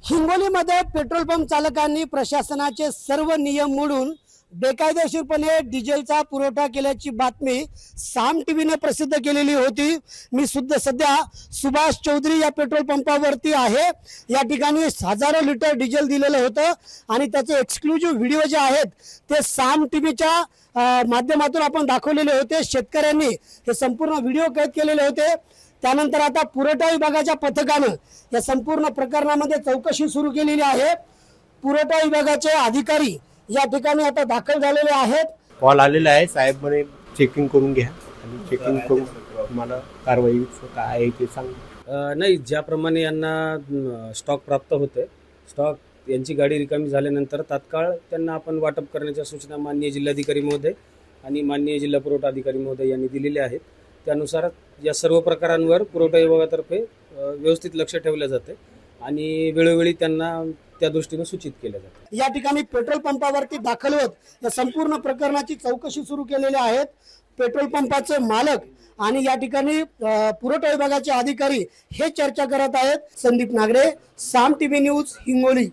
हिंगोलीमध्ये petrol pump चालकांनी प्रशासनाचे सर्व नियम मोडून बेकायदेशीरपणे डिझेलचा पुरवठा केल्याची बातमी साम टीव्हीने प्रसिद्ध केलेली होती। मी सुद्धा सध्या सुभाष चौधरी या पेट्रोल पंपावरती आहे। या ठिकाणी हजारो लिटर डिझेल दिलेलं होतं आणि त्याचे एक्सक्लुझिव्ह व्हिडिओ जे आहेत ते साम टीव्हीच्या माध्यमातून आपण दाखवलेले होते। शेतकऱ्यांनी हे संपूर्ण व्हिडिओ कैद केलेले होते। त्यानंतर आता पुरवठा विभागाच्या पथकानं या संपूर्ण प्रकरणामध्ये चौकशी सुरू केलेली आहे। पुरवठा विभागाचे अधिकारी या ठिकाणी आता दाखल झालेले आहेत। कॉल आलेला आहे, साहेब म्हणे चेकिंग करून घ्या आणि चेकिंग करून तुम्हाला कारवाई काय आहे ते सांग। नाही, ज्याप्रमाणे यांना स्टॉक प्राप्त होते, स्टॉक यांची गाडी रिकामी झाल्यानंतर तात्काळ त्यांना आपण वाटप करण्याच्या सूचना माननीय जिल्हाधिकारी महोदय आणि माननीय जिल्हा पुरवठा अधिकारी महोदय यांनी दिलेल्या आहेत। त्यानुसार या सर्व प्रकारांवर पुरवठा विभागातर्फे व्यवस्थित लक्ष ठेवले जाते आणि वेळोवेळी त्यांना त्या दृष्टीने सूचित केले जाते। या ठिकाणी पेट्रोल पंपावरती दाखल होत या संपूर्ण प्रकरणाची चौकशी सुरू केलेली आहेत। पेट्रोल पंपाचे मालक आणि या ठिकाणी पुरवठा विभागाचे अधिकारी हे चर्चा करत आहेत। संदीप नागरे, साम टीव्ही न्यूज, हिंगोली।